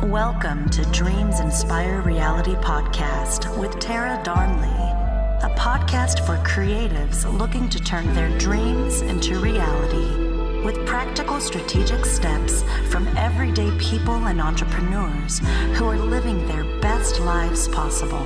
Welcome to Dreams Inspire Reality Podcast with Tara Darnley, a podcast for creatives looking to turn their dreams into reality with practical strategic steps from everyday people and entrepreneurs who are living their best lives possible.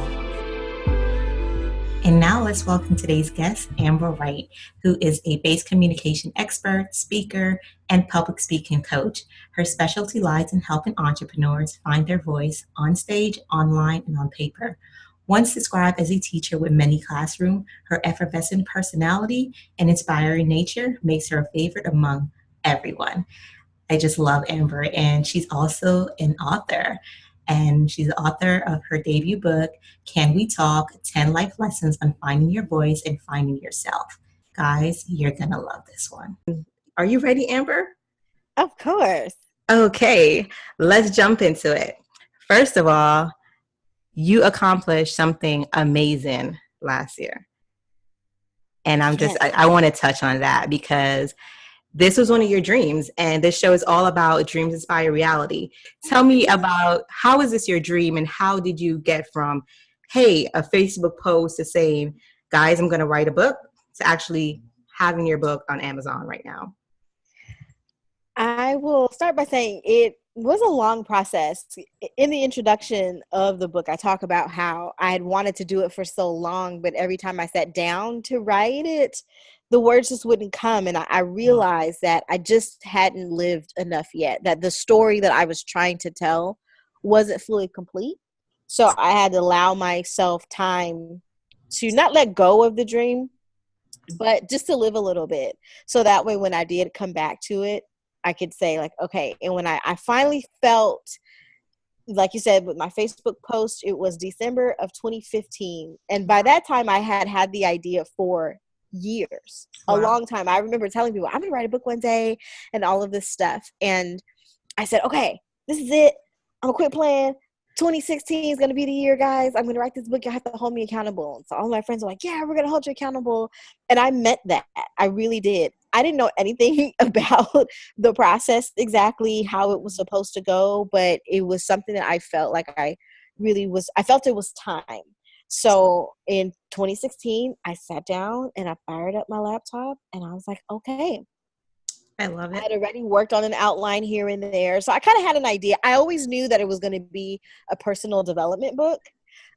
And now let's welcome today's guest, Amber Wright, who is a base communication expert, speaker, and public speaking coach. Her specialty lies in helping entrepreneurs find their voice on stage, online, and on paper. Once described as a teacher with many classrooms, her effervescent personality and inspiring nature makes her a favorite among everyone. I just love Amber, and she's also an author. And she's the author of her debut book, Can We Talk? 10 Life Lessons on Finding Your Voice and Finding Yourself. Guys, you're going to love this one. Are you ready, Amber? Of course. Okay, let's jump into it. First of all, you accomplished something amazing last year. And I want to touch on that because this was one of your dreams, and this show is all about dreams inspire reality. Tell me about, how is this your dream, and how did you get from, hey, a Facebook post to saying, guys, I'm going to write a book, to actually having your book on Amazon right now? I will start by saying it was a long process. In the introduction of the book, I talk about how I had wanted to do it for so long, but every time I sat down to write it, the words just wouldn't come. And I realized that I just hadn't lived enough yet, that the story that I was trying to tell wasn't fully complete. So I had to allow myself time to not let go of the dream, but just to live a little bit. So that way, when I did come back to it, I could say like, okay. And when I finally felt, like you said, with my Facebook post, it was December of 2015. And by that time I had the idea for years, a long time. I remember telling people, I'm going to write a book one day and all of this stuff. And I said, okay, this is it. I'm going to quit playing. 2016 is going to be the year, guys. I'm going to write this book. You have to hold me accountable. And so all my friends were like, yeah, we're going to hold you accountable. And I meant that. I really did. I didn't know anything about the process, exactly how it was supposed to go, but it was something that I felt like I felt it was time. So in 2016, I sat down and I fired up my laptop and I was like, okay. I love it. I had already worked on an outline here and there. So I kind of had an idea. I always knew that it was going to be a personal development book.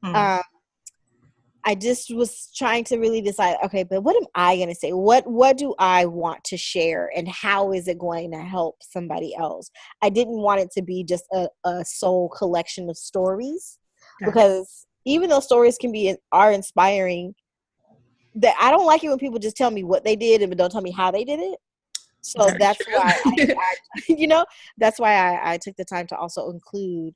I just was trying to really decide, okay, but what am I going to say? What do I want to share, and how is it going to help somebody else? I didn't want it to be just a sole collection of stories, because even though stories are inspiring, that I don't like it when people just tell me what they did and don't tell me how they did it. So that's why that's why I took the time to also include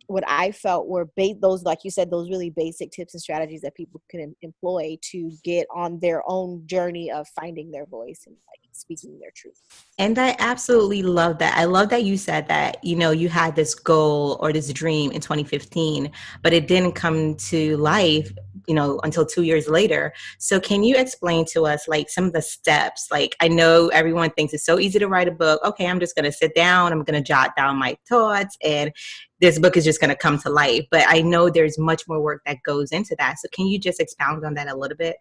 what I felt were those, like you said, those really basic tips and strategies that people can employ to get on their own journey of finding their voice and like speaking their truth. And I absolutely love that. I love that you said that, you had this goal or this dream in 2015, but it didn't come to life, until 2 years later. So can you explain to us like some of the steps? Like, I know everyone thinks it's so easy to write a book. Okay, I'm just going to sit down, I'm going to jot down my thoughts, and this book is just going to come to life. But I know there's much more work that goes into that. So can you just expound on that a little bit?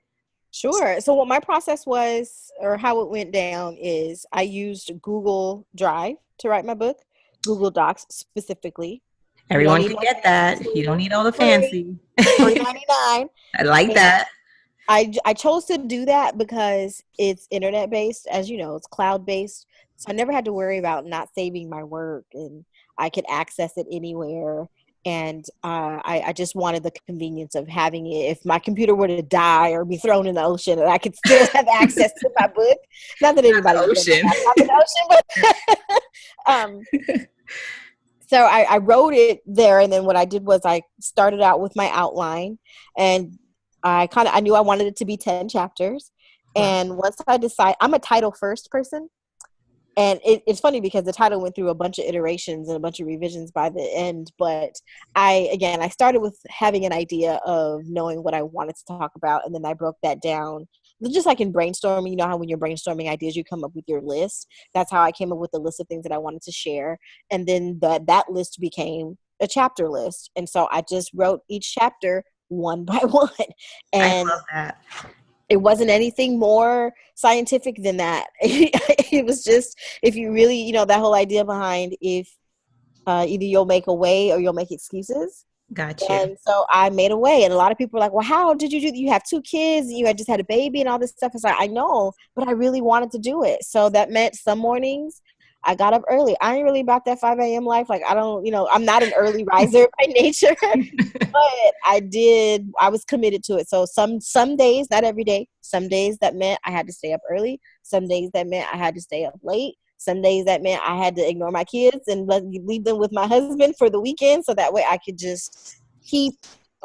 Sure. So what my process was, or how it went down, is I used Google Drive to write my book, Google Docs specifically. Everyone can get that. You don't need all the fancy. $3.99. I like that. I chose to do that because it's internet based, as you know, it's cloud based. So I never had to worry about not saving my work, and I could access it anywhere. And I just wanted the convenience of having it. If my computer were to die or be thrown in the ocean, and I could still have access to my book. Not that anybody knows the ocean, but so I wrote it there. And then what I did was I started out with my outline, and I knew I wanted it to be 10 chapters. And once I decide, I'm a title first person. And it's funny because the title went through a bunch of iterations and a bunch of revisions by the end. But I started with having an idea of knowing what I wanted to talk about. And then I broke that down just like in brainstorming, you know how when you're brainstorming ideas, you come up with your list. That's how I came up with the list of things that I wanted to share. And then that list became a chapter list. And so I just wrote each chapter one by one. I And love that. it wasn't anything more scientific than that. It was just, if you really, you know, that whole idea behind if either you'll make a way or you'll make excuses. Got you. And so I made a way. And a lot of people are like, well, how did you do that? You have 2 kids and you had just had a baby and all this stuff. It's like, I know, but I really wanted to do it. So that meant some mornings I got up early. I ain't really about that 5 a.m. life. Like, I don't, you know, I'm not an early riser by nature, but I was committed to it. So some days, not every day, some days that meant I had to stay up early. Some days that meant I had to stay up late. Some days that meant I had to ignore my kids and leave them with my husband for the weekend. So that way I could just keep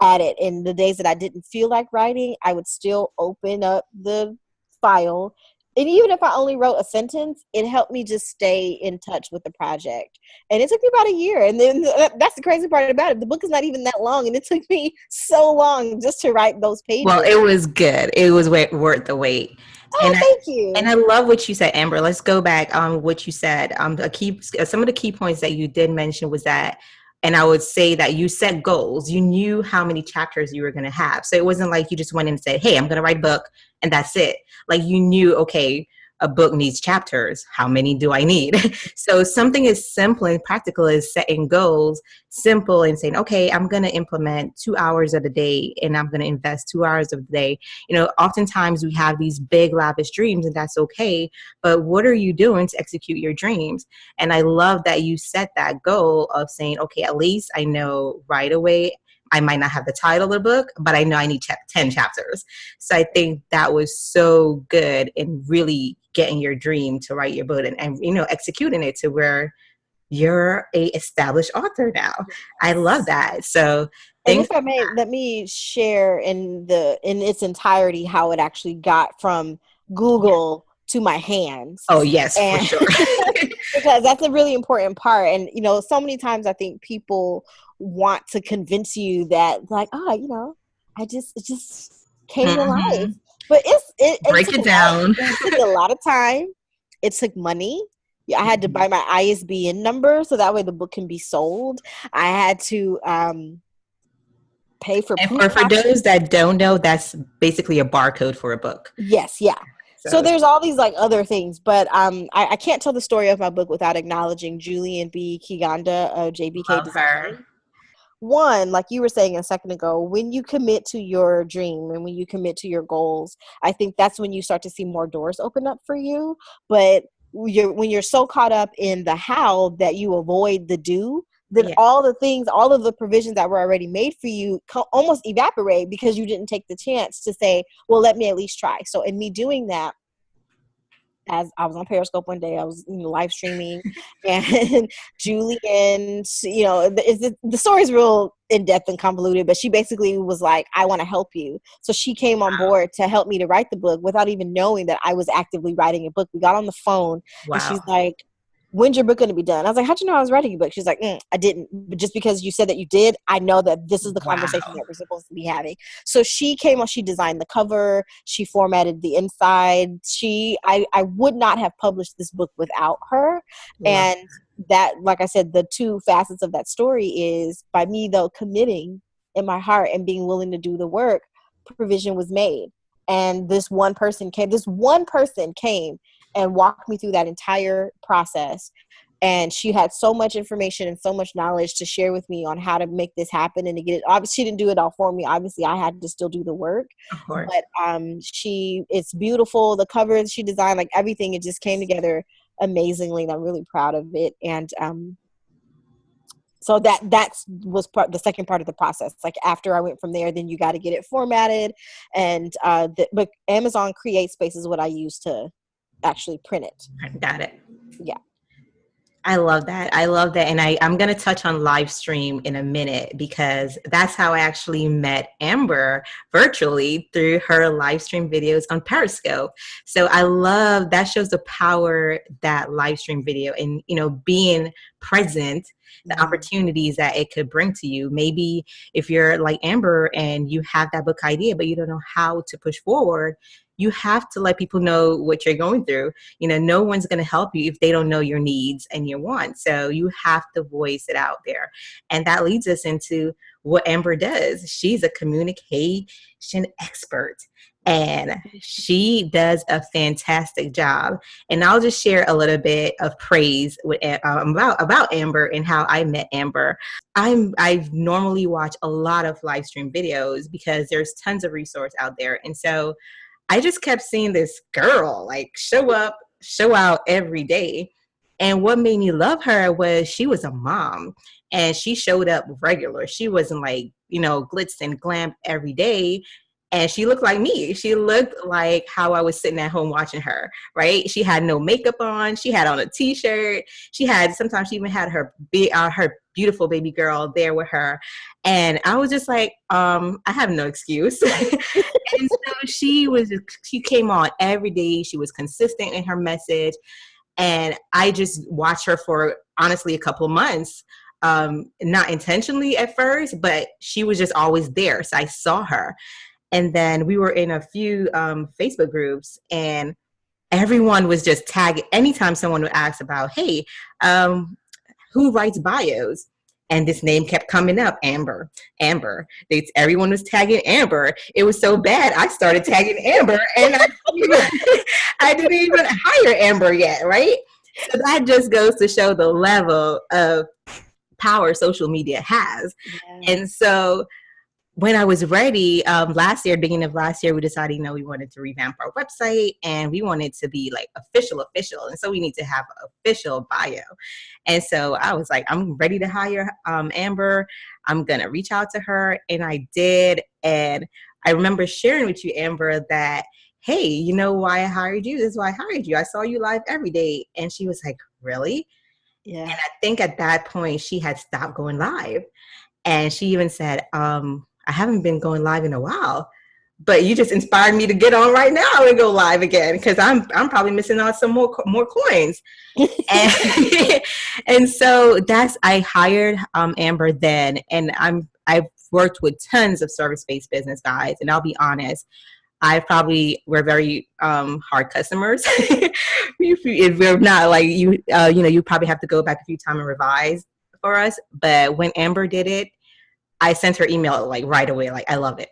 at it. And the days that I didn't feel like writing, I would still open up the file. And even if I only wrote a sentence, it helped me just stay in touch with the project. And it took me about a year. And then that's the crazy part about it. The book is not even that long. And it took me so long just to write those pages. Well, it was good. It was worth the wait. Oh, thank you. And I love what you said, Amber. Let's go back on what you said. Some of the key points that you did mention was that, and I would say that you set goals. You knew how many chapters you were going to have. So it wasn't like you just went in and said, hey, I'm going to write a book and that's it. Like you knew, okay, a book needs chapters. How many do I need? So something as simple and practical as setting goals, simple and saying, okay, I'm going to implement 2 hours of the day and I'm going to invest 2 hours of the day. You know, oftentimes we have these big lavish dreams and that's okay. But what are you doing to execute your dreams? And I love that you set that goal of saying, okay, at least I know right away I might not have the title of the book, but I know I need 10 chapters. So I think that was so good in really getting your dream to write your book and you know, executing it to where you're a established author now. I love that. So and if I may, let me share in its entirety how it actually got from Google to my hands. Oh, yes, for sure. Because that's a really important part. And, you know, so many times I think people want to convince you that like, oh, you know, it just came to life. But it break it down. It took a lot of time. It took money. I had to buy my ISBN number so that way the book can be sold. I had to pay for and for those that don't know, that's basically a barcode for a book. Yes, yeah. So there's all these like other things, but I can't tell the story of my book without acknowledging Julian B. Kiganda of JBK Design. One, like you were saying a second ago, when you commit to your dream and when you commit to your goals, I think that's when you start to see more doors open up for you. But when you're so caught up in the how that you avoid the do, then all of the provisions that were already made for you almost evaporate because you didn't take the chance to say, well, let me at least try. So in me doing that, as I was on Periscope one day, I was live streaming, and Julian, you know, the story's real in-depth and convoluted, but she basically was like, I want to help you. So she came on board to help me to write the book without even knowing that I was actively writing a book. We got on the phone, and she's like, when's your book going to be done? I was like, how'd you know I was writing a book? She's like, I didn't. But just because you said that you did, I know that this is the conversation that we're supposed to be having. So she came on, she designed the cover, she formatted the inside. I would not have published this book without her. Yeah. And that, like I said, the two facets of that story is by me, though, committing in my heart and being willing to do the work, provision was made. And this one person came and walked me through that entire process. And she had so much information and so much knowledge to share with me on how to make this happen and to get it. Obviously, she didn't do it all for me. Obviously, I had to still do the work. Of course. But it's beautiful. The covers she designed, like everything, it just came together amazingly. And I'm really proud of it. And so that was the second part of the process. Like after I went from there, then you got to get it formatted. And but Amazon Create Space is what I use to actually print it. Got it. Yeah. I love that. And I'm going to touch on live stream in a minute because that's how I actually met Amber virtually through her live stream videos on Periscope. So I love that, shows the power that live stream video and, you know, being present, the opportunities that it could bring to you. Maybe if you're like Amber and you have that book idea, but you don't know how to push forward, you have to let people know what you're going through. No one's going to help you if they don't know your needs and your wants. So you have to voice it out there. And that leads us into what Amber does. She's a communication expert. And she does a fantastic job. And I'll just share a little bit of praise with, about Amber and how I met Amber. I normally watch a lot of live stream videos because there's tons of resource out there. And so I just kept seeing this girl like show up, show out every day. And what made me love her was she was a mom and she showed up regular. She wasn't like, glitz and glam every day. And she looked like me. She looked like how I was sitting at home watching her, right? She had no makeup on. She had on a t-shirt. Sometimes she even had her beautiful baby girl there with her. And I was just like, I have no excuse. And so she came on every day. She was consistent in her message. And I just watched her for honestly a couple of months. Not intentionally at first, but she was just always there. So I saw her. And then we were in a few Facebook groups, and everyone was just tagging. Anytime someone would ask about, hey, who writes bios? And this name kept coming up, Amber. Everyone was tagging Amber. It was so bad, I started tagging Amber, and I didn't even hire Amber yet, right? So that just goes to show the level of power social media has. Yeah. And so when I was ready, beginning of last year, we decided, we wanted to revamp our website and we wanted to be like official. And so we need to have an official bio. And so I was like, I'm ready to hire Amber. I'm going to reach out to her. And I did. And I remember sharing with you, Amber, that, hey, you know why I hired you? This is why I hired you. I saw you live every day. And she was like, really? Yeah. And I think at that point she had stopped going live. And she even said, I haven't been going live in a while, but you just inspired me to get on right now and go live again, because I'm probably missing out some more coins. And so I hired Amber then, and I've worked with tons of service-based business guys, and I'll be honest, we're very hard customers. If we're not like you, you probably have to go back a few times and revise for us. But when Amber did it, I sent her email like right away. Like, I love it.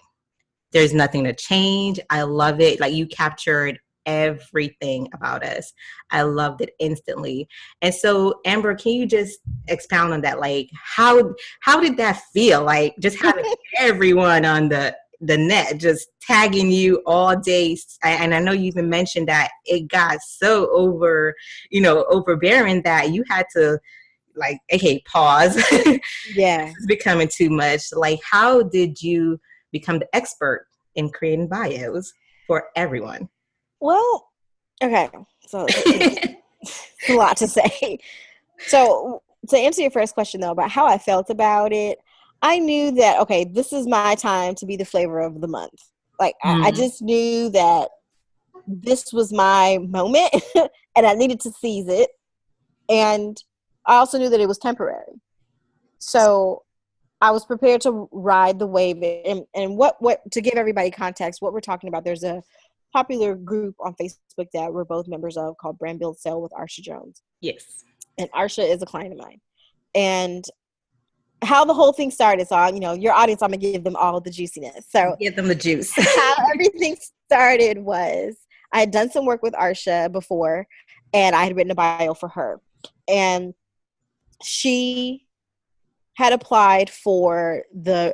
There's nothing to change. I love it. Like, you captured everything about us. I loved it instantly. And so, Amber, can you just expound on that? Like, how did that feel? Like, just having everyone on the net just tagging you all day. And I know you even mentioned that it got so overbearing that you had to like, okay, pause. Yeah. This is becoming too much. Like, how did you become the expert in creating bios for everyone? Well, okay. So it's a lot to say. So to answer your first question though, about how I felt about it, I knew that, okay, this is my time to be the flavor of the month. Like, I just knew that this was my moment and I needed to seize it. And I also knew that it was temporary. So I was prepared to ride the wave. And what to give everybody context, what we're talking about, there's a popular group on Facebook that we're both members of called Brand Build Sell with Arsha Jones. Yes. And Arsha is a client of mine. And how the whole thing started, so your audience, I'm going to give them all the juiciness. So give them the juice. How everything started was I had done some work with Arsha before, and I had written a bio for her. And she had applied for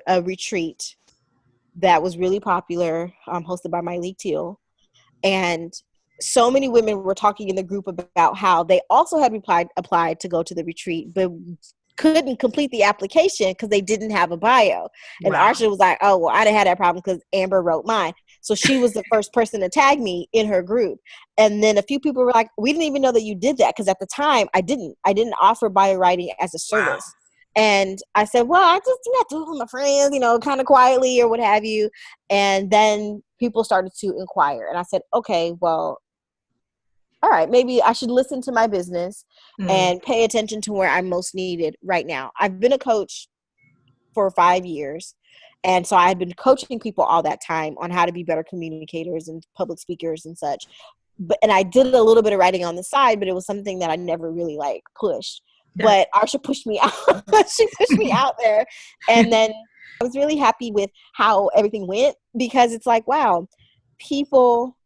a retreat that was really popular, hosted by Myleik Teal. And so many women were talking in the group about how they also had applied to go to the retreat, but couldn't complete the application because they didn't have a bio. And wow. Arsha was like, oh, well, I didn't have that problem because Amber wrote mine. So she was the first person to tag me in her group. And then a few people were like, we didn't even know that you did that. Because at the time, I didn't offer bio writing as a service. Wow. And I said, well, I just do it with my friends, kind of quietly or what have you. And then people started to inquire. And I said, okay, well, all right, maybe I should listen to my business and pay attention to where I'm most needed right now. I've been a coach for 5 years. And so I had been coaching people all that time on how to be better communicators and public speakers and such. And I did a little bit of writing on the side, but it was something that I never really like pushed. Yeah. But Arsha pushed me out. She pushed me out there. And then I was really happy with how everything went, because it's like, wow, people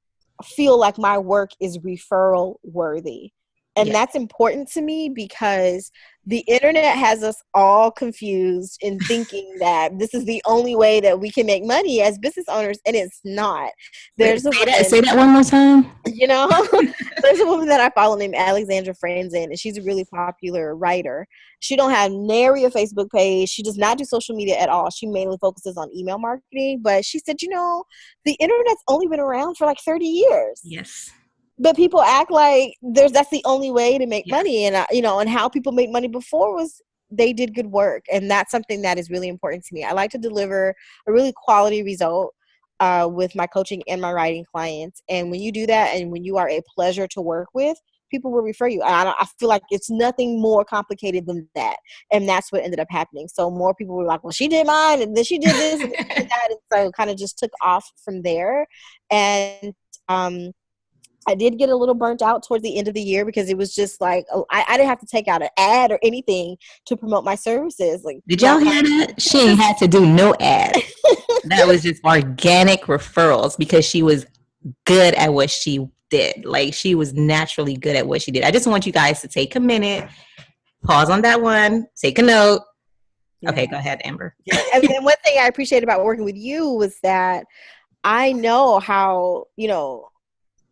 feel like my work is referral worthy. And that's important to me, because the internet has us all confused in thinking that this is the only way that we can make money as business owners, and it's not. There's say that one more time. You know, there's a woman that I follow named Alexandra Franzen, and she's a really popular writer. She don't have nary a Facebook page. She does not do social media at all. She mainly focuses on email marketing. But she said, the internet's only been around for like 30 years. Yes. But people act like that's the only way to make money. And, and how people make money before was they did good work. And that's something that is really important to me. I like to deliver a really quality result with my coaching and my writing clients. And when you do that, and when you are a pleasure to work with, people will refer you. I feel like it's nothing more complicated than that. And that's what ended up happening. So more people were like, well, she did mine, and then she did this, and then she did that. And so it kind of just took off from there. And, I did get a little burnt out towards the end of the year, because it was just like, I didn't have to take out an ad or anything to promote my services. Like, did y'all hear that? She ain't had to do no ad. That was just organic referrals, because she was good at what she did. Like, she was naturally good at what she did. I just want you guys to take a minute, pause on that one, take a note. Yeah. Okay, go ahead, Amber. And then one thing I appreciate about working with you was that I know how,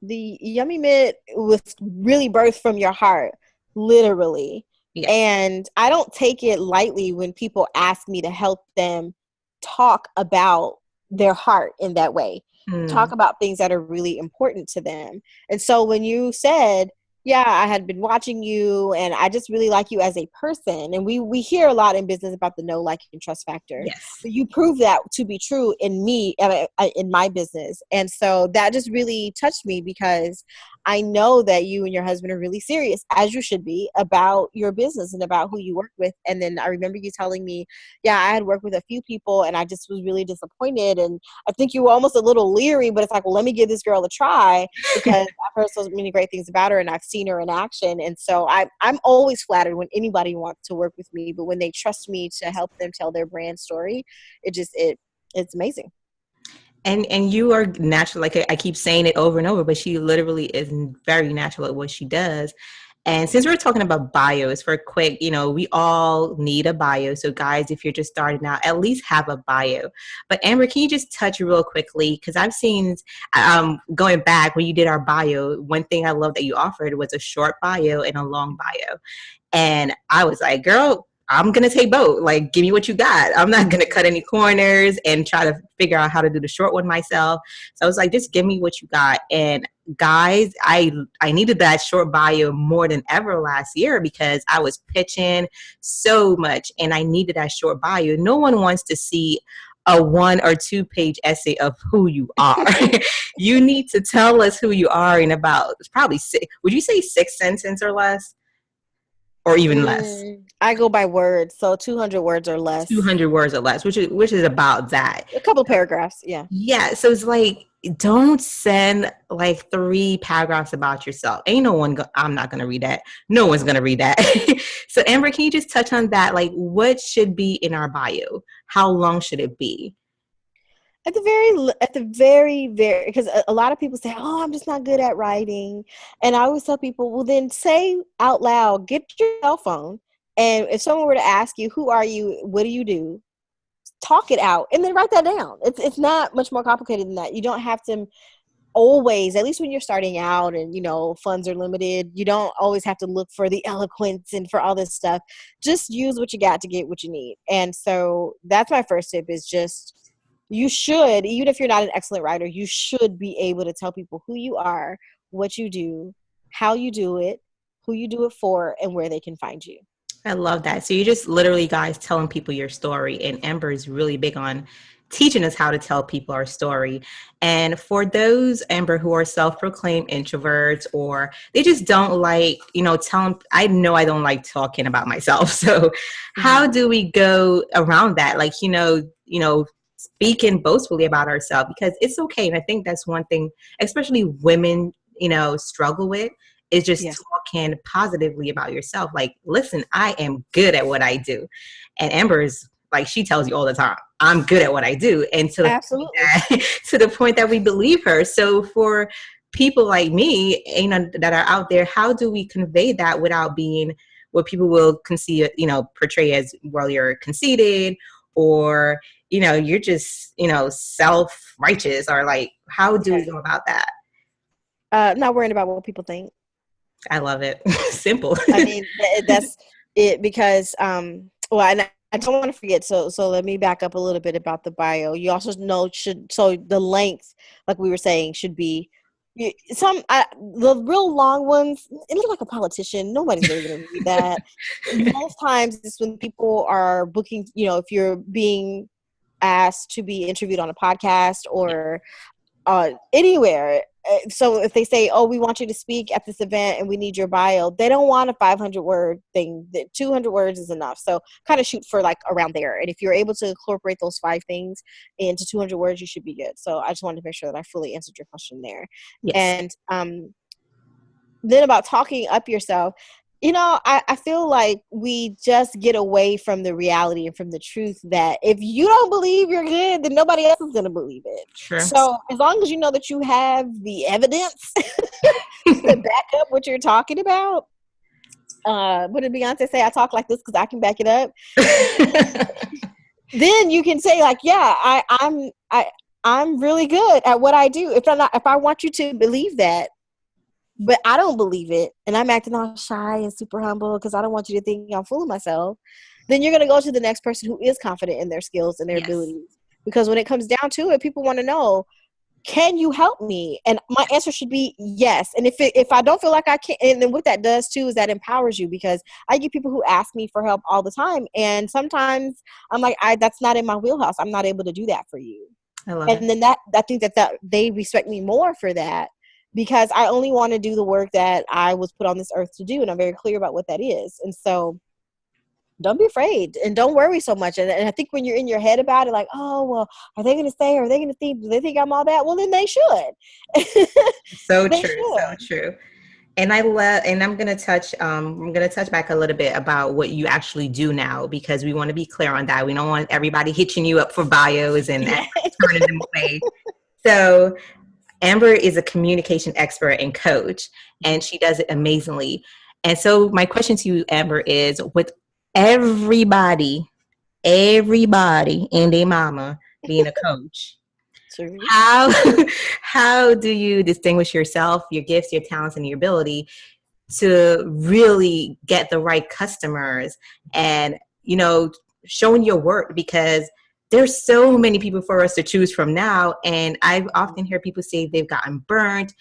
the Yummy Mitt was really birthed from your heart, literally. Yeah. And I don't take it lightly when people ask me to help them talk about their heart in that way, talk about things that are really important to them. And so when you said, yeah, I had been watching you, and I just really like you as a person. And we hear a lot in business about the know, like, and trust factor. Yes. But you prove that to be true in me, in my business. And so that just really touched me, because I know that you and your husband are really serious, as you should be, about your business and about who you work with. And then I remember you telling me, yeah, I had worked with a few people, and I just was really disappointed. And I think you were almost a little leery, but it's like, well, let me give this girl a try, because I've heard so many great things about her, and I've seen her in action. And so I'm always flattered when anybody wants to work with me, but when they trust me to help them tell their brand story, it's amazing. And you are natural. Like I keep saying it over and over, but she literally is very natural at what she does. And since we're talking about bios for a quick, we all need a bio. So guys, if you're just starting out, at least have a bio. But Amber, can you just touch real quickly? Because I've seen, going back when you did our bio, one thing I love that you offered was a short bio and a long bio. And I was like, girl, I'm going to take both. Like, give me what you got. I'm not going to cut any corners and try to figure out how to do the short one myself. So I was like, just give me what you got. And guys, I needed that short bio more than ever last year, because I was pitching so much and I needed that short bio. No one wants to see a 1 or 2 page essay of who you are. You need to tell us who you are in about probably 6, would you say 6 sentences or less? Or even less. I go by words, so 200 words or less. 200 words or less, which is about that. A couple paragraphs, yeah. Yeah, so it's like, don't send like 3 paragraphs about yourself. Ain't no one, I'm not going to read that. No one's going to read that. So Amber, can you just touch on that? Like, what should be in our bio? How long should it be? At the very, because a lot of people say, oh, I'm just not good at writing. And I always tell people, well, then say out loud, get your cell phone. And if someone were to ask you, who are you? What do you do? Talk it out and then write that down. It's not much more complicated than that. You don't have to always, at least when you're starting out and, funds are limited, you don't always have to look for the eloquence and for all this stuff. Just use what you got to get what you need. And so that's my first tip, is just, you should, even if you're not an excellent writer, you should be able to tell people who you are, what you do, how you do it, who you do it for, and where they can find you. I love that. So you're just literally, guys, telling people your story. And Amber is really big on teaching us how to tell people our story. And for those, Amber, who are self-proclaimed introverts, or they just don't like, telling, I know I don't like talking about myself. So how do we go around that? Like, speaking boastfully about ourselves, because it's okay. And I think that's one thing, especially women, struggle with, is just Yes. talking positively about yourself. Like, listen, I am good at what I do. And Amber is like, she tells you all the time, I'm good at what I do. And to Absolutely. to the point that we believe her. So for people like me, that are out there, how do we convey that without being what people will portray as, well, you're conceited, or, you're just, self-righteous, or like, how do we go about that? Not worrying about what people think. I love it. Simple. I mean, that's it, because, well, and I don't want to forget. So let me back up a little bit about the bio. You also know so the length, like we were saying, should be the real long ones. It looks like a politician. Nobody's really going to read that. Most times it's when people are booking, if you're being asked to be interviewed on a podcast or anywhere. So if they say, oh, we want you to speak at this event and we need your bio, they don't want a 500-word thing. 200 words is enough. So kind of shoot for like around there. And if you're able to incorporate those 5 things into 200 words, you should be good. So I just wanted to make sure that I fully answered your question there. Yes. And then about talking up yourself, I feel like we just get away from the reality and from the truth that if you don't believe you're good, then nobody else is going to believe it. Sure. So as long as you know that you have the evidence to back up what you're talking about, what did Beyonce say? I talk like this because I can back it up. Then you can say like, yeah, I'm really good at what I do. If I want you to believe that, but I don't believe it, and I'm acting all shy and super humble because I don't want you to think I'm full of myself, then you're going to go to the next person who is confident in their skills and their abilities. Because when it comes down to it, people want to know, can you help me? And my answer should be yes. And if I don't feel like I can, and then what that does too is that empowers you, because I get people who ask me for help all the time, and sometimes I'm like, that's not in my wheelhouse. I'm not able to do that for you. I love and it. then I think that they respect me more for that, because I only want to do the work that I was put on this earth to do. And I'm very clear about what that is. And so don't be afraid and don't worry so much. And I think when you're in your head about it, like, oh, well, are they going to say, or are they going to think, do they think I'm all that? Well, then they should. So true. So true. And I'm going to touch back a little bit about what you actually do now, because we want to be clear on that. We don't want everybody hitching you up for bios and turning them away. So Amber is a communication expert and coach, and she does it amazingly. And so my question to you, Amber, is, with everybody and their mama being a coach, how do you distinguish yourself, your gifts, your talents, and your ability to really get the right customers and, showing your work? Because there's so many people for us to choose from now. And I've often heard people say they've gotten burnt.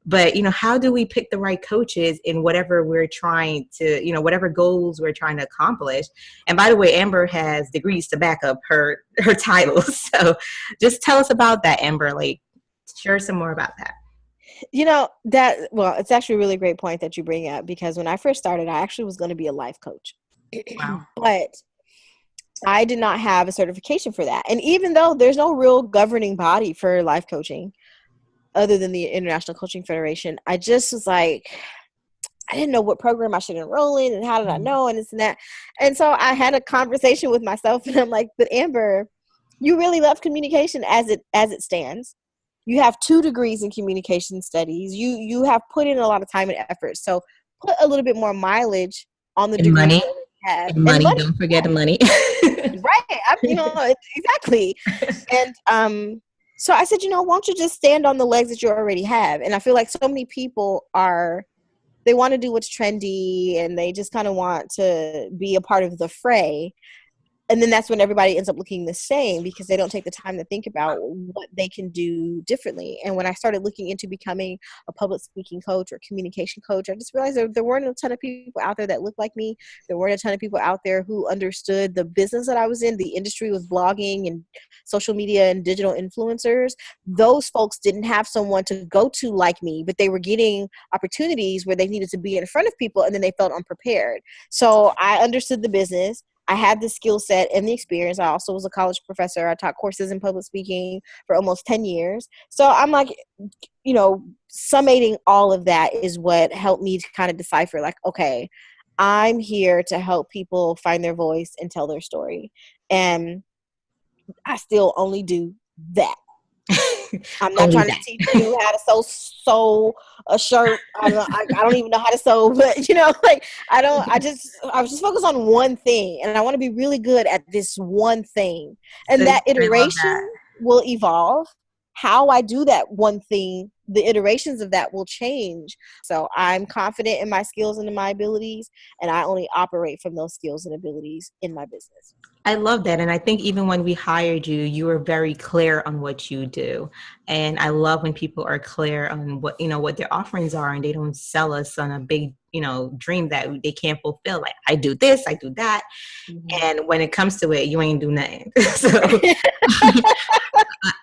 But, how do we pick the right coaches in whatever we're trying to, whatever goals we're trying to accomplish? And by the way, Amber has degrees to back up her titles. So just tell us about that, Amber. Like, share some more about that. It's actually a really great point that you bring up, because when I first started, I actually was going to be a life coach. Wow. But I did not have a certification for that. And even though there's no real governing body for life coaching other than the International Coaching Federation, I just was like, I didn't know what program I should enroll in, and how did I know, and this and that. And so I had a conversation with myself, and I'm like, but Amber, you really love communication as it stands. You have 2 degrees in communication studies. You have put in a lot of time and effort. So put a little bit more mileage on the degree money. Have. And money. Don't forget the money. Right. Exactly. And so I said, why don't you just stand on the legs that you already have? And I feel like so many people they want to do what's trendy, and they just kind of want to be a part of the fray. And then that's when everybody ends up looking the same, because they don't take the time to think about what they can do differently. And when I started looking into becoming a public speaking coach or communication coach, I just realized there weren't a ton of people out there that looked like me. There weren't a ton of people out there who understood the business that I was in, the industry with blogging and social media and digital influencers. Those folks didn't have someone to go to like me, but they were getting opportunities where they needed to be in front of people, and then they felt unprepared. So I understood the business. I had the skill set and the experience. I also was a college professor. I taught courses in public speaking for almost 10 years. So I'm like, summating all of that is what helped me to kind of decipher, like, okay, I'm here to help people find their voice and tell their story. And I still only do that. I'm not trying to teach you how to sew a shirt. I don't even know how to sew, but I was just focused on one thing, and I want to be really good at this one thing. And that iteration will evolve. How I do that one thing, the iterations of that will change. So I'm confident in my skills and in my abilities, and I only operate from those skills and abilities in my business. I love that. And I think even when we hired you, you were very clear on what you do. And I love when people are clear on what their offerings are, and they don't sell us on a big, dream that they can't fulfill. Like, I do this, I do that. Mm-hmm. And when it comes to it, you ain't do nothing. So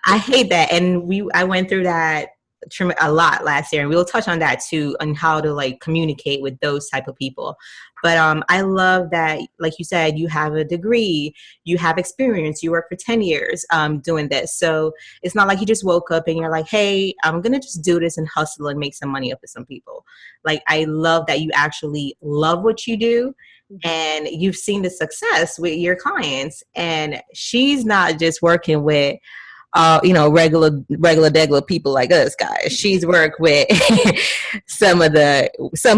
I hate that. And I went through that a lot last year, and we'll touch on that too, on how to like communicate with those type of people. But I love that, like you said, you have a degree, you have experience, you work for 10 years doing this. So it's not like you just woke up and you're like, hey, I'm gonna just do this and hustle and make some money up for some people. Like, I love that you actually love what you do, and you've seen the success with your clients. And she's not just working with regular people like us guys. She's worked with some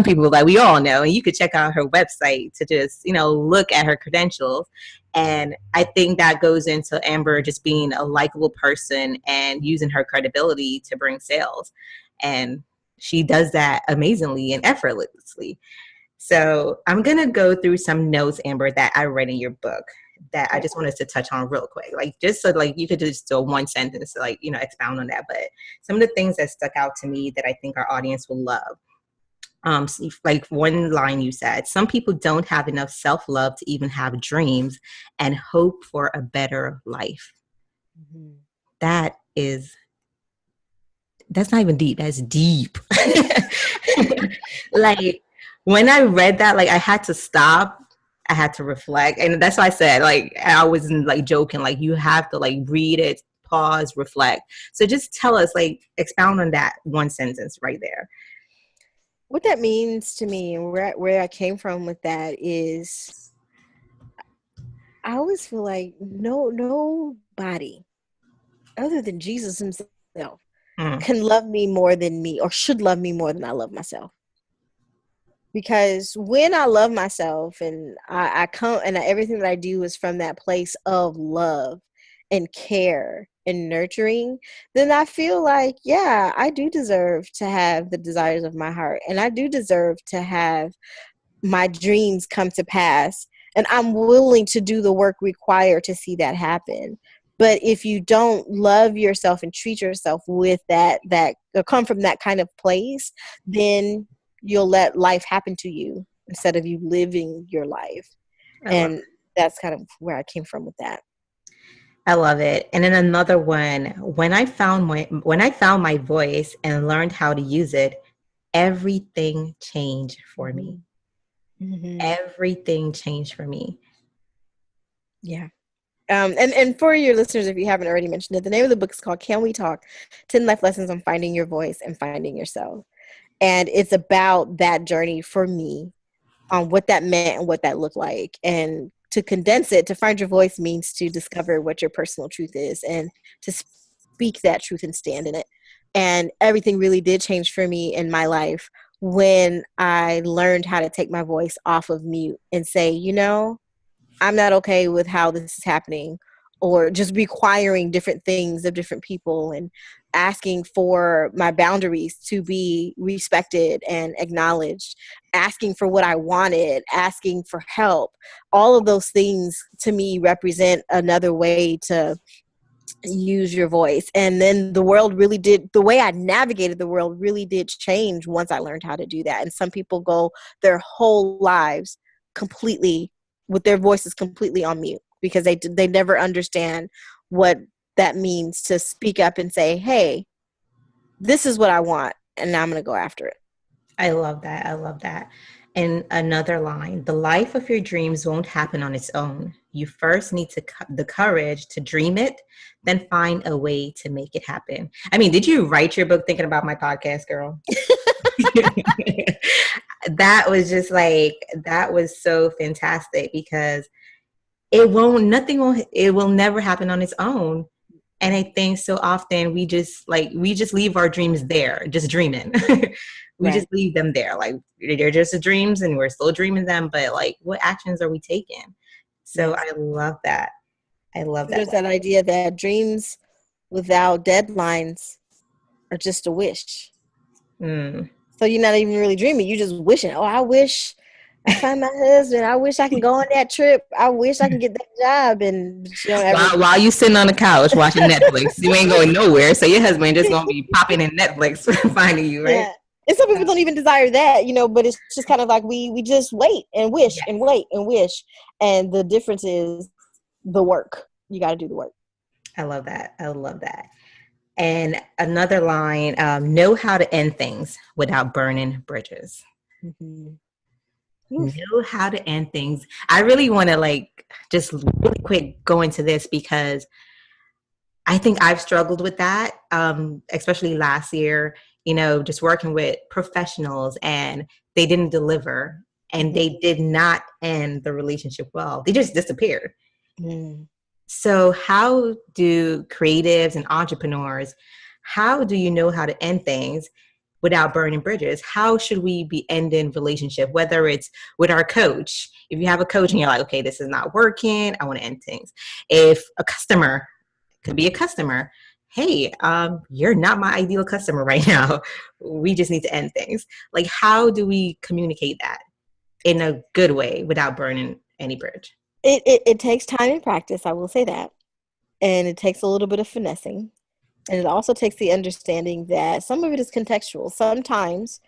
people that we all know, and you could check out her website to just, look at her credentials. And I think that goes into Amber just being a likable person and using her credibility to bring sales. And she does that amazingly and effortlessly. So I'm going to go through some notes, Amber, that I read in your book that I just wanted to touch on real quick, like just so like you could just do one sentence, like, expound on that. But some of the things that stuck out to me that I think our audience will love. Like one line you said, some people don't have enough self-love to even have dreams and hope for a better life. Mm-hmm. That's not even deep. That's deep. Like, when I read that, like, I had to stop. I had to reflect. And that's why I said, like, I wasn't like joking, like, you have to like read it, pause, reflect. So just tell us, like, expound on that one sentence right there. What that means to me, and where I came from with that is, I always feel like nobody other than Jesus himself can love me more than me, or should love me more than I love myself. Because when I love myself and I come and everything that I do is from that place of love and care and nurturing, then I feel like, yeah, I do deserve to have the desires of my heart, and I do deserve to have my dreams come to pass. And I'm willing to do the work required to see that happen. But if you don't love yourself and treat yourself with that or come from that kind of place, then you'll let life happen to you instead of you living your life. And that's kind of where I came from with that. I love it. And then another one, when I found my voice and learned how to use it, everything changed for me. Mm-hmm. Everything changed for me. Yeah. And for your listeners, if you haven't already mentioned it, the name of the book is called Can We Talk? 10 Life Lessons on Finding Your Voice and Finding Yourself. And it's about that journey for me, on what that meant and what that looked like. And to condense it, to find your voice means to discover what your personal truth is and to speak that truth and stand in it. And everything really did change for me in my life when I learned how to take my voice off of mute and say, I'm not okay with how this is happening, or just requiring different things of different people and asking for my boundaries to be respected and acknowledged, asking for what I wanted, asking for help. All of those things to me represent another way to use your voice. And then the way I navigated the world really did change once I learned how to do that. And some people go their whole lives completely with their voices completely on mute, because they never understand what that means to speak up and say, hey, this is what I want, and now I'm going to go after it. I love that. And another line, the life of your dreams won't happen on its own. You first need the courage to dream it, then find a way to make it happen. I mean, did you write your book thinking about my podcast, girl? That was just like, that was so fantastic because it will never happen on its own. And I think so often we just leave our dreams there, just dreaming. We just leave them there. Like they're just dreams and we're still dreaming them. But like, what actions are we taking? So I love that. I love that. There's that idea that dreams without deadlines are just a wish. So you're not even really dreaming. You're just wishing. Oh, I wish I find my husband. I wish I can go on that trip. I wish I can get that job. And you know, while you sitting on the couch watching Netflix, you ain't going nowhere. So your husband just gonna be popping in Netflix finding you, right? Yeah. And some people don't even desire that, you know, but it's just kind of like we just wait and wish and wait and wish. And the difference is the work. You got to do the work. I love that. I love that. And another line, know how to end things without burning bridges. Mm-hmm. Know how to end things. I really want to like just really quick go into this because I think I've struggled with that, especially last year, you know, just working with professionals and they didn't deliver and they did not end the relationship well. They just disappeared. So how do creatives and entrepreneurs, how do you know how to end things without burning bridges? How should we be ending relationship, whether it's with our coach? If you have a coach and you're like, okay, this is not working, I want to end things. If a customer, could be a customer, hey, you're not my ideal customer right now. We just need to end things. Like, how do we communicate that in a good way without burning any bridge? It takes time and practice, I will say that. And it takes a little bit of finessing. And it also takes the understanding that some of it is contextual. Sometimes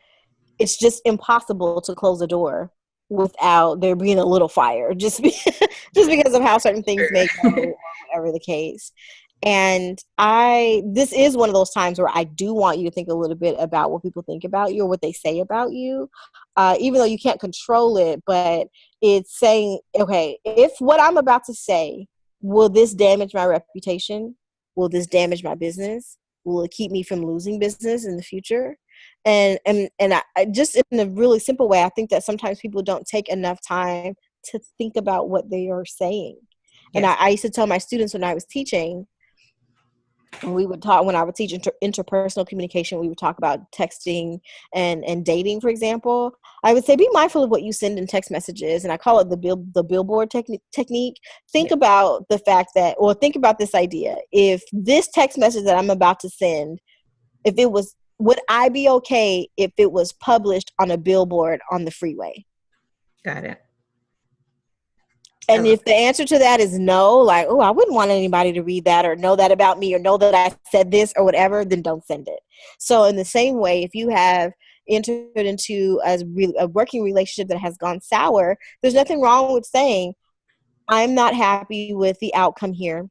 it's just impossible to close a door without there being a little fire, just because of how certain things may go or whatever the case. And this is one of those times where I do want you to think a little bit about what people think about you or what they say about you, even though you can't control it. But it's saying, okay, if what I'm about to say, will this damage my reputation? Will this damage my business? Will it keep me from losing business in the future? And I just in a really simple way, I think that sometimes people don't take enough time to think about what they are saying. Yes. And I used to tell my students when I was teaching, when I would teach interpersonal communication, we would talk about texting and dating, for example. I would say, be mindful of what you send in text messages. And I call it the billboard technique. Think about the fact that, or think about this idea. If this text message that I'm about to send, would I be okay if it was published on a billboard on the freeway? Got it. And if the answer to that is no, like, oh, I wouldn't want anybody to read that or know that about me or know that I said this or whatever, then don't send it. So in the same way, if you have entered into a working relationship that has gone sour, there's nothing wrong with saying, I'm not happy with the outcome here.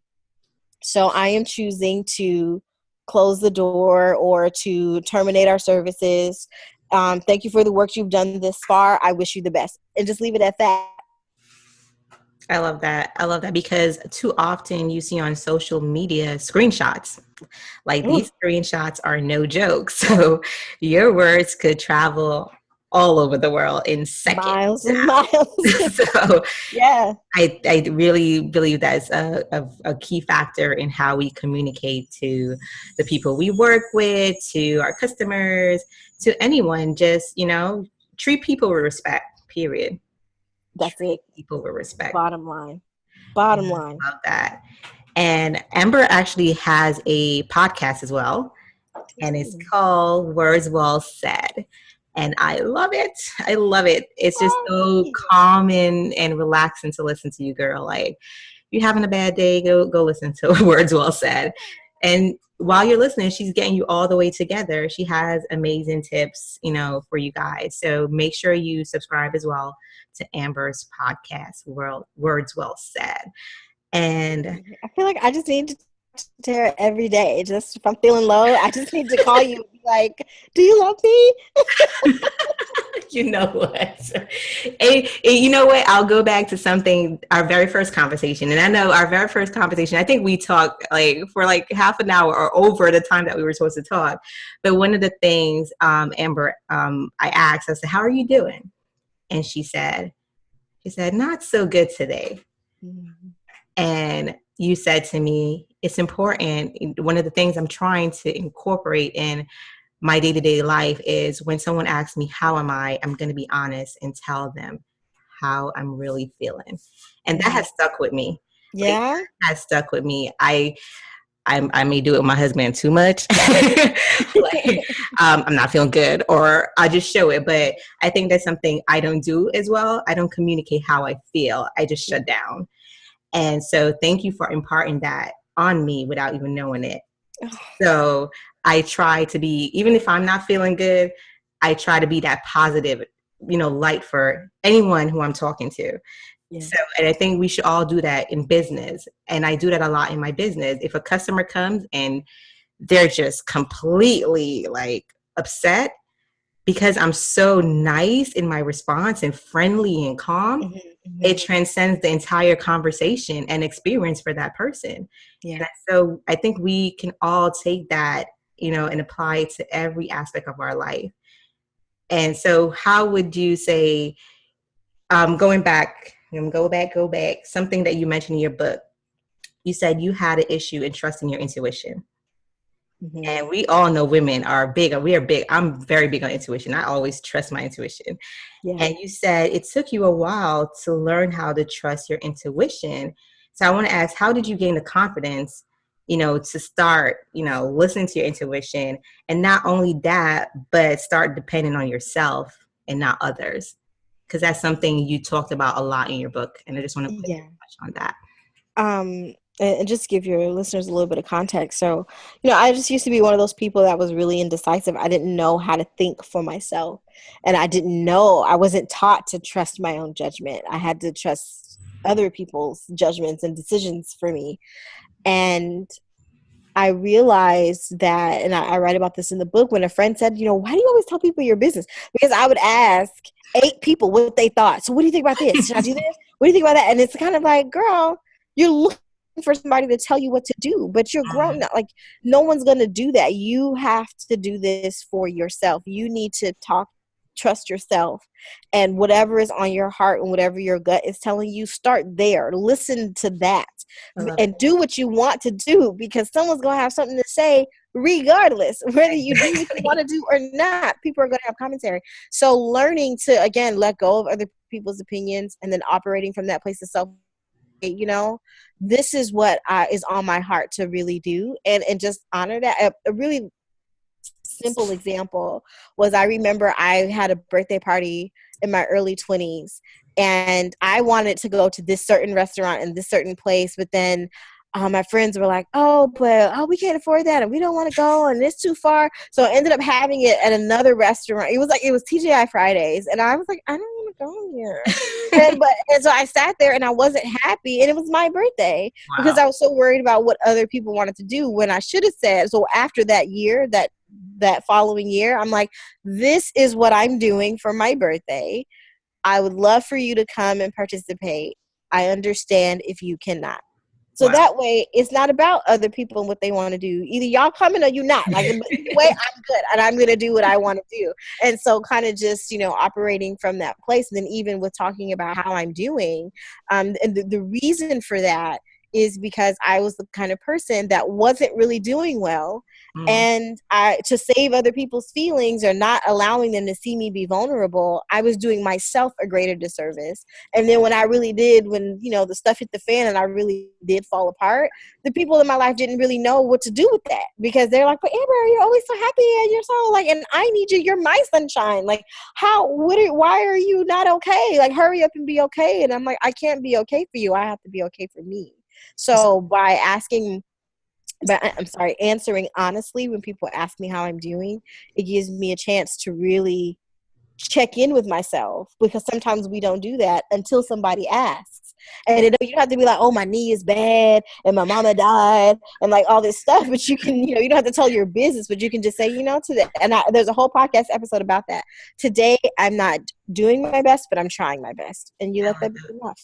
So I am choosing to close the door or to terminate our services. Thank you for the work you've done this far. I wish you the best. And just leave it at that. I love that. I love that because too often you see on social media screenshots. Like these screenshots are no joke. So your words could travel all over the world in seconds. Miles and miles. So yeah, I really believe that's a key factor in how we communicate to the people we work with, to our customers, to anyone. Just, treat people with respect, period. That's it. People with respect. Bottom line. I love that. And Amber actually has a podcast as well. And it's called Words Well Said. And I love it. I love it. It's just so calm and relaxing to listen to you, girl. Like, if you're having a bad day, go listen to Words Well Said. And while you're listening, she's getting you all the way together. She has amazing tips, for you guys. So make sure you subscribe as well to Amber's podcast, Words Well Said. And I feel like I just need to Tara every day. Just if I'm feeling low, I just need to call you and be like, do you love me? You know what? And you know what? I'll go back to something, our very first conversation. And I know our very first conversation, I think we talked like for like half an hour or over the time that we were supposed to talk. But one of the things, Amber, I asked, I said, how are you doing? And she said, not so good today. Mm-hmm. And you said to me, it's important. One of the things I'm trying to incorporate in my day-to-day life is when someone asks me, how am I'm going to be honest and tell them how I'm really feeling. And that has stuck with me. Yeah. Like, has stuck with me. I may do it with my husband too much. Like, I'm not feeling good, or I just show it. But I think that's something I don't do as well. I don't communicate how I feel. I just shut down. And so thank you for imparting that on me without even knowing it. So I try to be, even if I'm not feeling good, I try to be that positive, light for anyone who I'm talking to. Yeah. So, and I think we should all do that in business. And I do that a lot in my business. If a customer comes and they're just completely like upset, because I'm so nice in my response and friendly and calm, it transcends the entire conversation and experience for that person. Yeah. And so I think we can all take that, and apply it to every aspect of our life. And so how would you say, go back, something that you mentioned in your book, you said you had an issue in trusting your intuition. Mm-hmm. And we all know women are big. We are big. I'm very big on intuition. I always trust my intuition. Yeah. And you said it took you a while to learn how to trust your intuition. So I want to ask, how did you gain the confidence, to start, listening to your intuition, and not only that, but start depending on yourself and not others? Because that's something you talked about a lot in your book. And I just want to put touch on that. And just give your listeners a little bit of context. So, I just used to be one of those people that was really indecisive. I didn't know how to think for myself. And I wasn't taught to trust my own judgment. I had to trust other people's judgments and decisions for me. And I realized that, and I write about this in the book, when a friend said, why do you always tell people your business? Because I would ask 8 people what they thought. So what do you think about this? Should I do this? What do you think about that? And it's kind of like, girl, you're looking for somebody to tell you what to do, but you're grown. Like, no one's going to do that. You have to do this for yourself. You need to trust yourself, and whatever is on your heart and whatever your gut is telling you, start there. Listen to that and do what you want to do, because someone's going to have something to say regardless, whether you do what you want to do or not. People are going to have commentary. So learning to, again, let go of other people's opinions and then operating from that place of self, this is what is on my heart to really do, and just honor that. A really simple example was, I remember I had a birthday party in my early 20s, and I wanted to go to this certain restaurant in this certain place, but then my friends were like, we can't afford that, and we don't want to go, and it's too far. So I ended up having it at another restaurant. It was TGI Fridays, and I was like, I don't want to go here. and so I sat there, and I wasn't happy, and it was my birthday. Wow. Because I was so worried about what other people wanted to do, when I should have said. So after that year, that following year, I'm like, this is what I'm doing for my birthday. I would love for you to come and participate. I understand if you cannot. So that way, it's not about other people and what they want to do. Either y'all coming or you not. Like, either way, I'm good, and I'm going to do what I want to do. And so kind of just, operating from that place. And then even with talking about how I'm doing, and the reason for that is because I was the kind of person that wasn't really doing well. And to save other people's feelings or not allowing them to see me be vulnerable, I was doing myself a greater disservice. And then when I really did, when, the stuff hit the fan and I really did fall apart, the people in my life didn't really know what to do with that, because they're like, but Amber, you're always so happy and you're so like, and I need you. You're my sunshine. Like, why are you not okay? Like, hurry up and be okay. And I'm like, I can't be okay for you. I have to be okay for me. So by answering honestly when people ask me how I'm doing, it gives me a chance to really check in with myself, because sometimes we don't do that until somebody asks. And you don't have to be like, oh, my knee is bad and my mama died and like all this stuff. But you can, you don't have to tell your business, but you can just say, today. And there's a whole podcast episode about that. Today, I'm not doing my best, but I'm trying my best. And you let that be enough.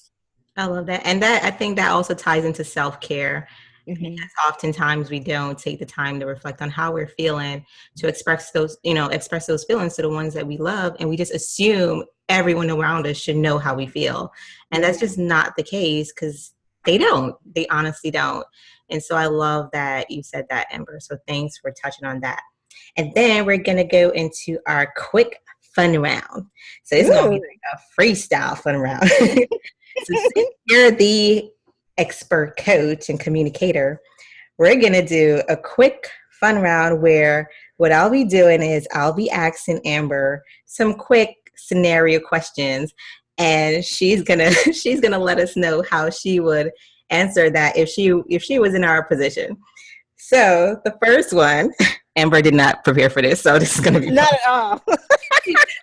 I love that. And I think that also ties into self-care. Mm-hmm. Because oftentimes we don't take the time to reflect on how we're feeling, to express those feelings to the ones that we love. And we just assume everyone around us should know how we feel. And that's just not the case, because they honestly don't. And so I love that you said that, Amber. So thanks for touching on that. And then we're going to go into our quick fun round. So it's going to be like a freestyle fun round. So since you're the expert coach and communicator, we're going to do a quick fun round where what I'll be doing is I'll be asking Amber some quick scenario questions, and she's going to let us know how she would answer that if she was in our position. So the first one, Amber did not prepare for this, so this is going to be not at all.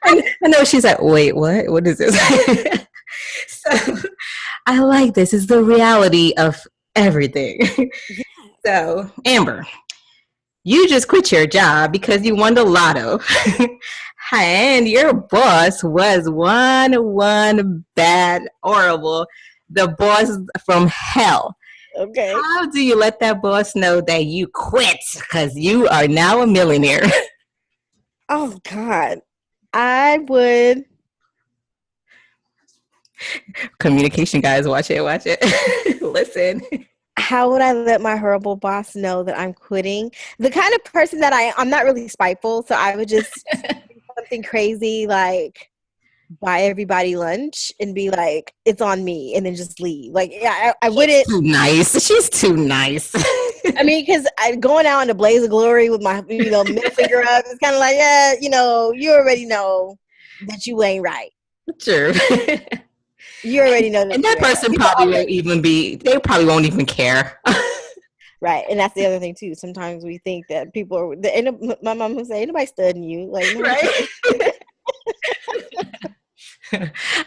I know she's like, wait, what is this? So I like this. It's the reality of everything. So, Amber, you just quit your job because you won the lotto. And your boss was one bad, horrible, the boss from hell. Okay. How do you let that boss know that you quit because you are now a millionaire? Oh, God. I would... Communication, guys, watch it. Listen. How would I let my horrible boss know that I'm quitting? The kind of person that I'm not really spiteful, so I would just do something crazy like buy everybody lunch and be like, it's on me, and then just leave. Like, yeah, I wouldn't. She's too nice. I mean, because going out in a blaze of glory with my middle finger up, it's kind of like, yeah, you already know that you ain't right. True. You already know that. And that person probably won't even they probably won't even care. Right. And that's the other thing too. Sometimes we think that people are, my mom would say, ain't nobody studying you. Like, right.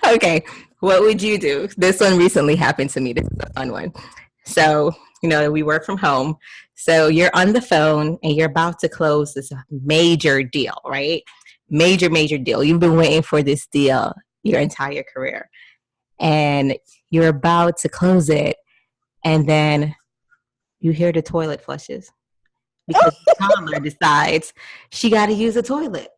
Okay. What would you do? This one recently happened to me. This is a fun one. So, we work from home. So you're on the phone and you're about to close this major deal, right? Major deal. You've been waiting for this deal your entire career. And you're about to close it, and then you hear the toilet flushes because the toddler decides she got to use the toilet.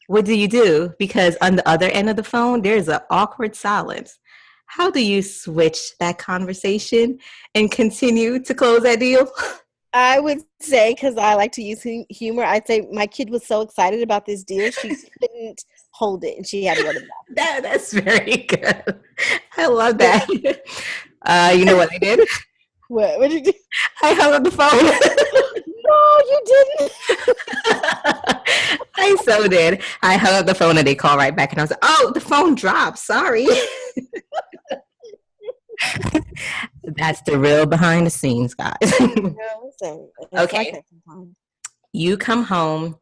What do you do? Because on the other end of the phone, there's an awkward silence. How do you switch that conversation and continue to close that deal? I would say, because I like to use humor, I'd say my kid was so excited about this deal, she couldn't hold it, and she had to go to the bathroom. That's very good. I love that. You know what I did? What did you do? I hung up the phone. No, you didn't. I so did. I hung up the phone and they called right back, and I was like, oh, the phone dropped. Sorry. That's the real behind the scenes, guys. Okay. You come home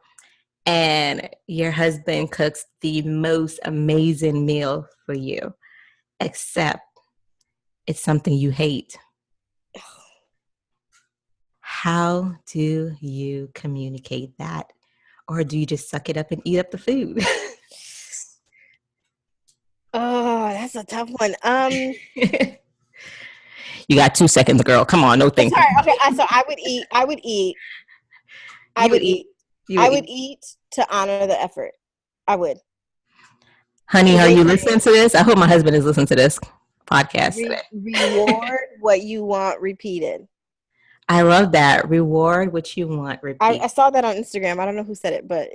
and your husband cooks the most amazing meal for you, except it's something you hate. How do you communicate that? Or do you just suck it up and eat up the food? Oh, that's a tough one. You got 2 seconds, girl. Come on, no thinking. Sorry. Okay, so I would eat to honor the effort. I would. Honey, are you listening to this? I hope my husband is listening to this podcast today. Reward what you want repeated. I love that. Reward what you want repeated. I saw that on Instagram. I don't know who said it, but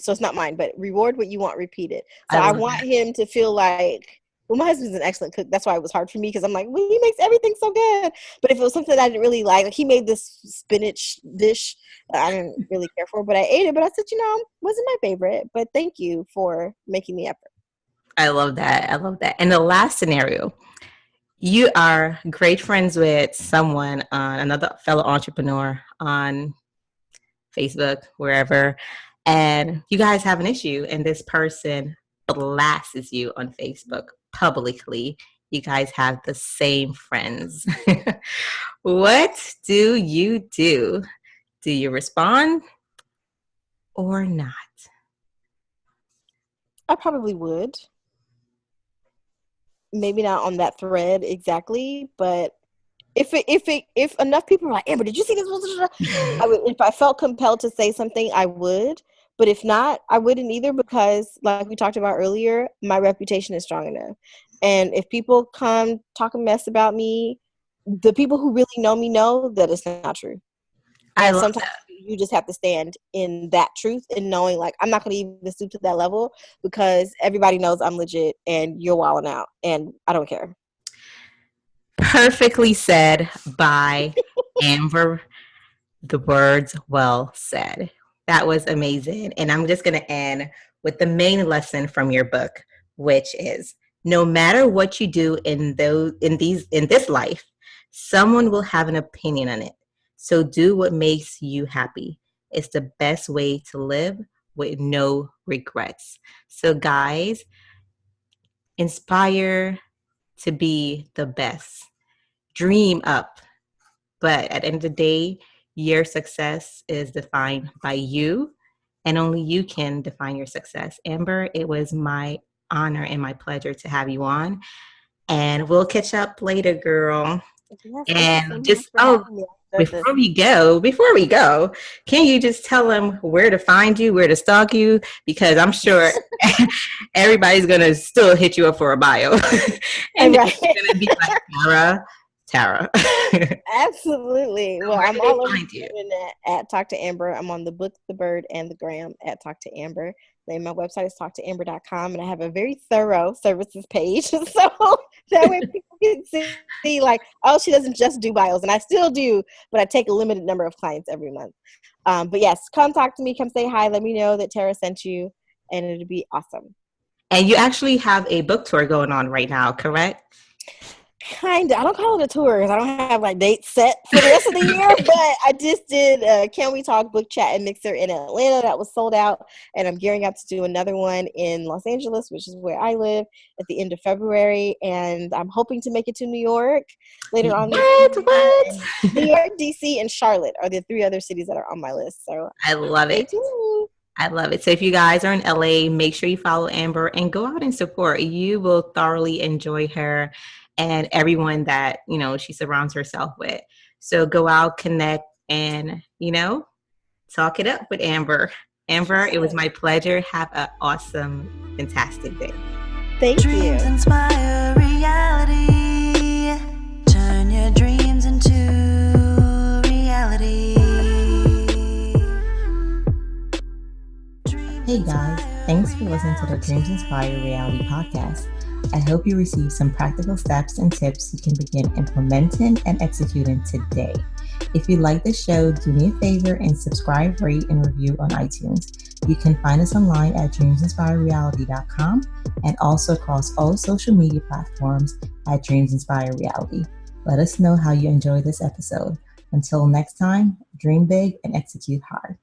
so it's not mine. But reward what you want repeated. So I want him to feel like. Well, my husband's an excellent cook. That's why it was hard for me, because I'm like, well, he makes everything so good. But if it was something I didn't really like he made this spinach dish I didn't really care for, but I ate it. But I said, wasn't my favorite. But thank you for making the effort. I love that. And the last scenario, you are great friends with someone, another fellow entrepreneur on Facebook, wherever, and you guys have an issue, and this person blasts you on Facebook publicly. You guys have the same friends. What do you do? Do you respond or not? I probably would. Maybe not on that thread exactly, but if enough people are like, Amber, did you see this? I would, if I felt compelled to say something, I would. But if not, I wouldn't either, because like we talked about earlier, my reputation is strong enough. And if people come talk a mess about me, the people who really know me know that it's not true. I And love sometimes that. you just have to stand in that truth and knowing, like, I'm not going to even stoop to that level, because everybody knows I'm legit and you're wilding out and I don't care. Perfectly said by Amber. The words well said. That was amazing. And I'm just going to end with the main lesson from your book, which is no matter what you do in this life, someone will have an opinion on it. So do what makes you happy. It's the best way to live with no regrets. So guys, inspire to be the best. Dream up. But at the end of the day, your success is defined by you, and only you can define your success. Amber, it was my honor and my pleasure to have you on. And we'll catch up later, girl. Yes, thank you so And much just, for having me. I enjoyed this. before we go, can you just tell them where to find you, where to stalk you? Because I'm sure everybody's going to still hit you up for a bio. And Right. it's going to be like, Tara. Absolutely. Well, Where I'm do they all over find the you? internet at Talk to Amber. I'm on the book, the bird, and the gram at Talk to Amber. Then my website is talktoamber.com, and I have a very thorough services page. So that way people can see, like, oh, she doesn't just do bios, and I still do, but I take a limited number of clients every month. But yes, come talk to me, come say hi, let me know that Tara sent you, and it'll be awesome. And you actually have a book tour going on right now, correct? Kinda. I don't call it a tour because I don't have my dates set for the rest of the year. But I just did Can We Talk Book Chat and Mixer in Atlanta that was sold out, and I'm gearing up to do another one in Los Angeles, which is where I live, at the end of February. And I'm hoping to make it to New York later on. What? New York, DC, and Charlotte are the 3 other cities that are on my list. So I love stay it. tuned. I love it. So if you guys are in LA, make sure you follow Amber and go out and support. You will thoroughly enjoy her and everyone that, she surrounds herself with. So go out, connect, and, talk it up with Amber. Amber, it was my pleasure. Have an awesome, fantastic day. Thank you. Dreams inspire reality. Turn your dreams into reality. Hey guys, thanks for listening to the Dreams Inspire Reality podcast. I hope you receive some practical steps and tips you can begin implementing and executing today. If you like this show, do me a favor and subscribe, rate, and review on iTunes. You can find us online at dreamsinspirereality.com and also across all social media platforms at Dreams Inspire Reality. Let us know how you enjoyed this episode. Until next time, dream big and execute hard.